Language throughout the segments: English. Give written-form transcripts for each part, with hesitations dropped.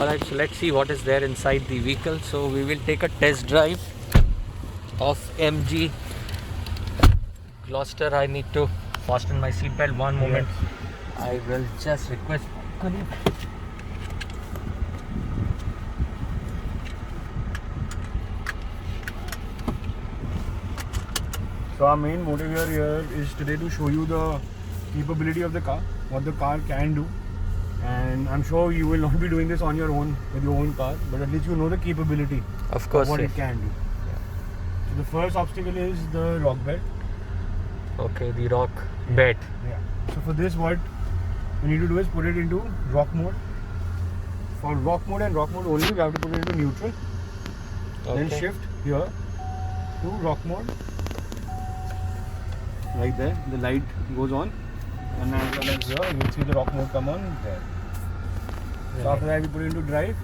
Alright, so let's see what is there inside the vehicle. So we will take a test drive of MG Gloucester. I need to fasten my seatbelt. One moment. Yes. I will just request colleague. So our main motive here is today to show you the capability of the car, what the car can do. And I'm sure you will not be doing this on your own with your own car, but at least you know the capability of course, what yes. it can do. Yeah. So the first obstacle is the rock bed. Okay, the rock bed. Yeah. So for this, what you need to do is put it into rock mode. For rock mode and rock mode only, you have to put it into neutral. Okay. Then shift here to rock mode. Right there, the light goes on. And as well as here, you will see the rock mode come on there. So after that, we put it into drive.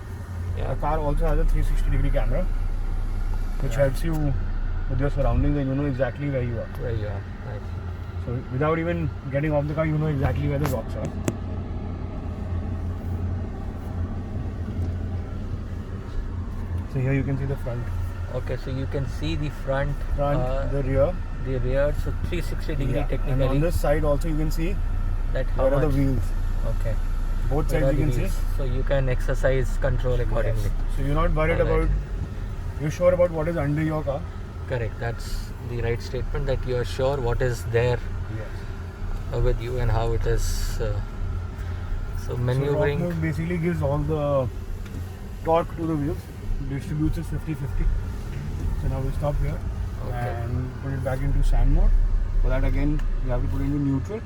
Yeah. The car also has a 360-degree camera, which helps you with your surroundings, and you know exactly where you are. Where you are, right. So without even getting off the car, you know exactly where the rocks are. So here you can see the front. Okay, so you can see the front, The rear. The rear, so 360 degree technically. And on this side also you can see that how where much? are the wheels. Okay. Both Where sides are you the can wheels? see. So you can exercise control accordingly. Yes. So you're not worried about, you're sure about what is under your car. Correct, that's the right statement, that you are sure what is there with you and how it is. So maneuvering. So rock mode basically gives all the torque to the wheels, distributes it 50-50. So now we'll stop here and put it back into sand mode. For that again you have to put it into neutral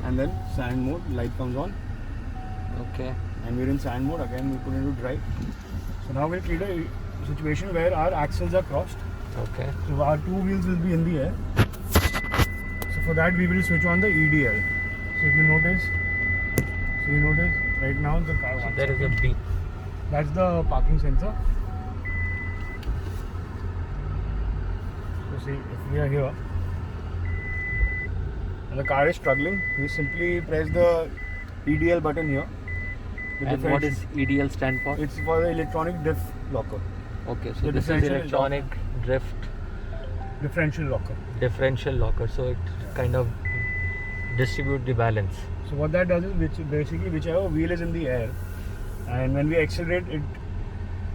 and then sand mode, light comes on. Okay. And we're in sand mode, again we put it into drive. So now we'll create a situation where our axles are crossed. Okay. So our two wheels will be in the air. So for that we will switch on the EDL. So if you notice right now the car. So there is a beep. That's the parking sensor. So see, if we are here and the car is struggling, we simply press the EDL button here. And what does EDL stand for? It's for the electronic diff locker. Okay, so this is electronic differential locker. Differential locker. So it kind of distribute the balance. So what that does is whichever wheel is in the air, and when we accelerate, it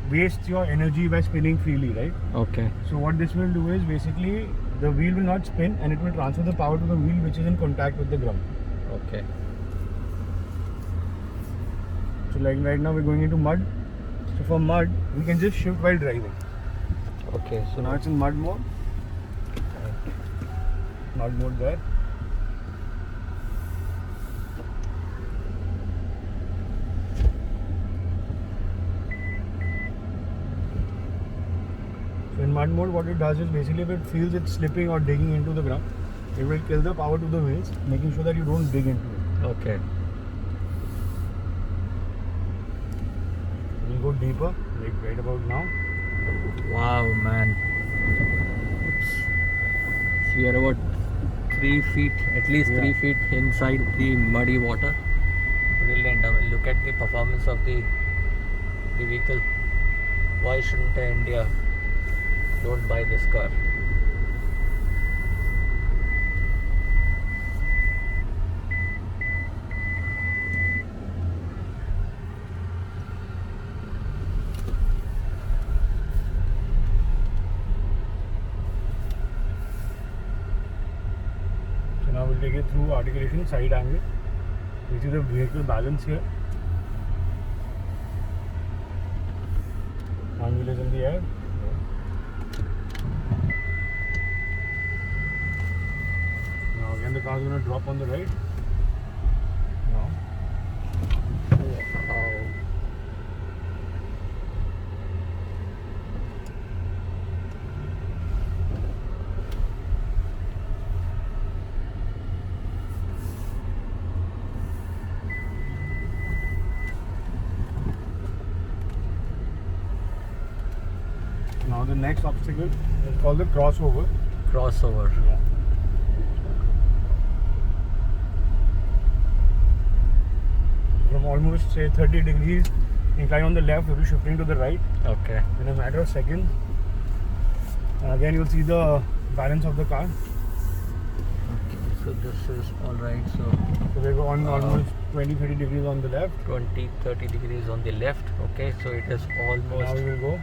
wastes your energy by spinning freely, right? Okay. So what this will do is basically the wheel will not spin and it will transfer the power to the wheel which is in contact with the ground. Okay. So like right now we're going into mud. So for mud, we can just shift while driving. Okay. So now it's in mud mode. Mud mode there. So in mud mode, what it does is basically if it feels it's slipping or digging into the ground, it will kill the power to the wheels, making sure that you don't dig into it. Okay. We'll go deeper, like right about now. Wow, man. Oops. So we are about 3 feet, at least 3 feet inside the muddy water. Brilliant. I mean, look at the performance of the vehicle. Why shouldn't India don't buy this car? So now we'll take it through articulation, side angle. You see the vehicle balance here. One wheel is in the air. Now again the car is going to drop on the right. Now. Wow. Now the next obstacle is called the crossover. Crossover. Yeah. From almost say 30 degrees incline on the left, we'll be shifting to the right Okay. in a matter of seconds. And again, you'll see the balance of the car. Okay. So this is all right. So So we go on almost 20-30 degrees on the left. 20-30 degrees on the left. Okay. So it is Now almost. we will go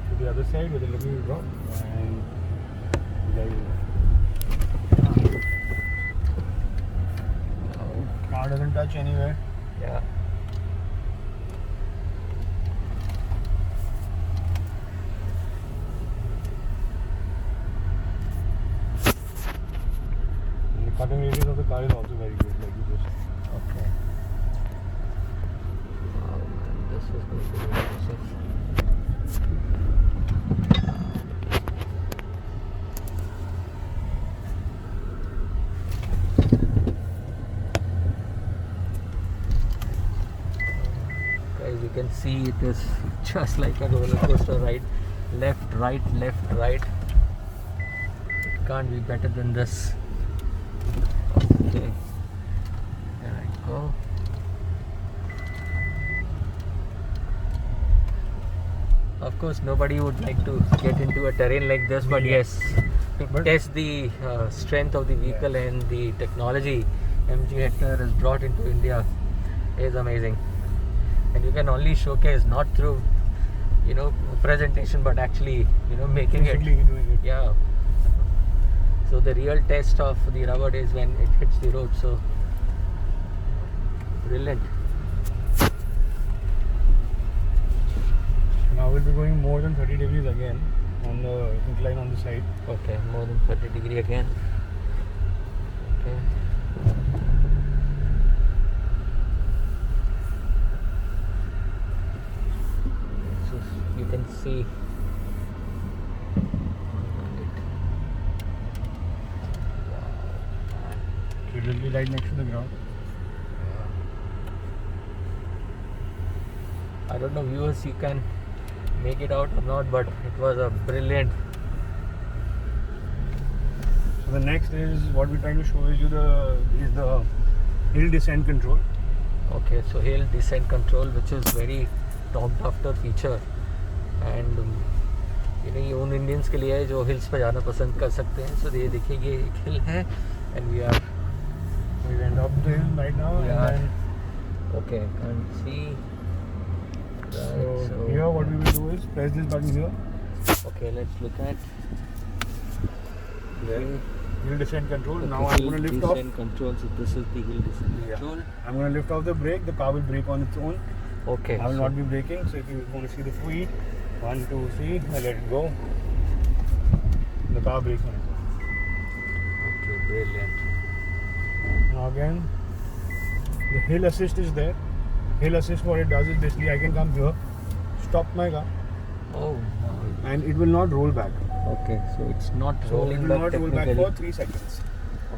to the other side with a little drop, and there you go. Oh, Car doesn't touch anywhere. yeah. And the cutting radius of the car is also very good, like you just said. Okay. Wow, man, this is going to be impressive. Guys, you can see it is just like a roller coaster ride. Left, right, left, right. It can't be better than this. Okay. There I go. Of course, nobody would like to get into a terrain like this, but Yeah. yes, to But- test the strength of the vehicle and the technology MG Hector has brought into India is amazing. And you can only showcase not through, presentation, but actually, making it. Physically doing it. Yeah. So the real test of the rubber is when it hits the road. So brilliant. Now we'll be going more than 30 degrees again on the incline on the side. Okay, more than 30 degree again. Okay. So you can see. So it will be right next to the ground. I don't know, viewers, you can make it out or not, but it was a brilliant. So the next is what we're trying to show you the hill descent control. Okay, so hill descent control, which is very top after feature, and ये उन Indians के लिए है जो hills पे जाना पसंद कर सकते हैं. So ये देखिए, ये एक हिल है, and we are We went up the hill right now, Yeah. and then okay. Can't see. Right, so here what we will do is press this button here. Okay, let's look at. Hill descent control. Okay, Now I'm hill going to lift off. descent control. So this is the hill descent Yeah. control. I'm going to lift off the brake. The car will brake on its own. Okay. I will so- not be braking. So if you want to see the speed, 1, 2, 3, I let it go. The car brakes on its own. Okay, brilliant. Now again, the hill assist is there. Hill assist, what it does is basically I can come here, stop my car, Oh. and it will not roll back. Okay, so it's not So rolling it will back not roll back technically. for 3 seconds.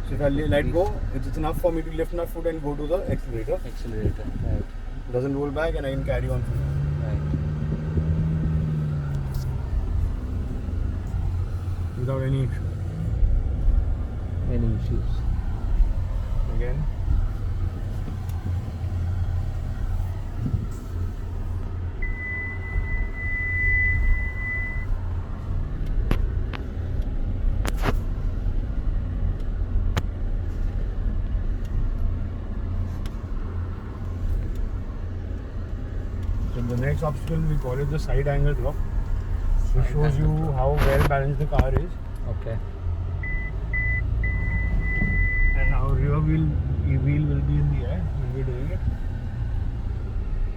So if I let go, it's enough for me to lift my foot and go to the accelerator. Accelerator. Right. It doesn't roll back and I can carry on Right. without any issue. Any issues? Again. So the next obstacle we call it the side angle drop. So it Side shows you angle drop. how well balanced the car is. Okay. And our rear wheel will be in the air when we're doing it.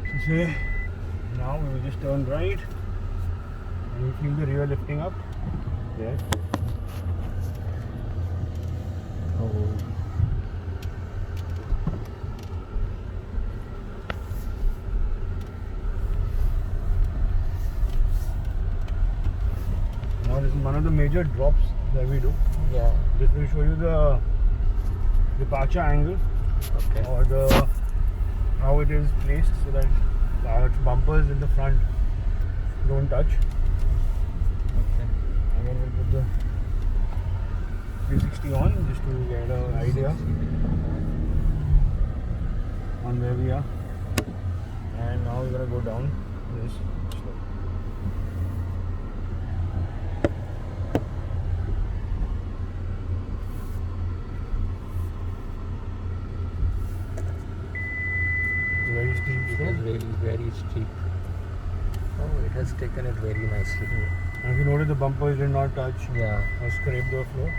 So say now we will just turn right and you feel the rear lifting up there. Oh. Now this is one of the major drops that we do. Yeah. This will show you the departure angle Okay. or the how it is placed so that our bumpers in the front don't touch. Okay. And then we'll put the 360 on just to get an idea on where we are. And now we're gonna go down this slope. It's a very steep It slope. is really very steep. Oh, it has taken it very nicely. And if you notice, the bumpers did not touch Yeah. or scrape the floor.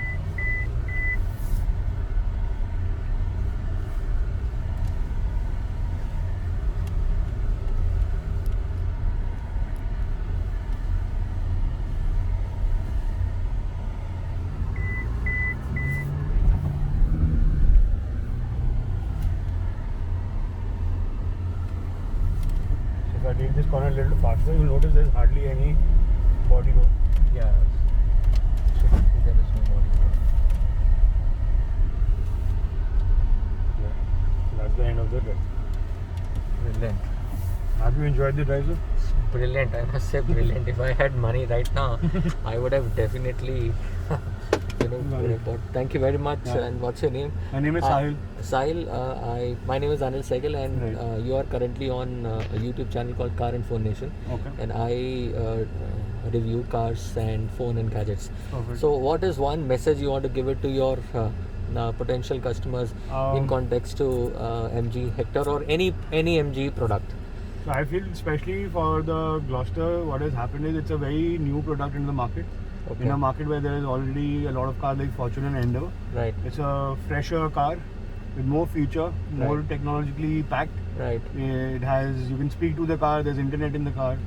So if I take this corner a little faster, you'll notice there's hardly any body roll. Yeah. So there is no body roll. Yeah. That's the end of the drive. Brilliant. Have you enjoyed the drive, sir? Brilliant. I must say brilliant. If I had money right now, I would have definitely, Right. bought. Thank you very much. Yeah. And what's your name? My name is Sahil. Sahil. My name is Anil Sehgal, and Right. you are currently on a YouTube channel called Car and Phone Nation, Okay. and I review cars and phone and gadgets. Perfect. So, what is one message you want to give it to your potential customers in context to MG Hector or any MG product? So I feel especially for the Gloucester, what has happened is it's a very new product in the market. Okay. In a market where there is already a lot of cars like Fortuner and Endeavour. Right. It's a fresher car with more feature, more Right. technologically packed. Right. It has, you can speak to the car, there's internet in the car.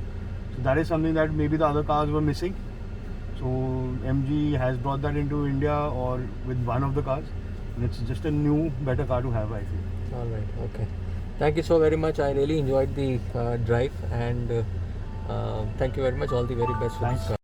So that is something that maybe the other cars were missing. So MG has brought that into India or with one of the cars. And it's just a new, better car to have, I feel. All right. Okay. Thank you so very much. I really enjoyed the drive, and thank you very much. All the very best for this Thanks. car.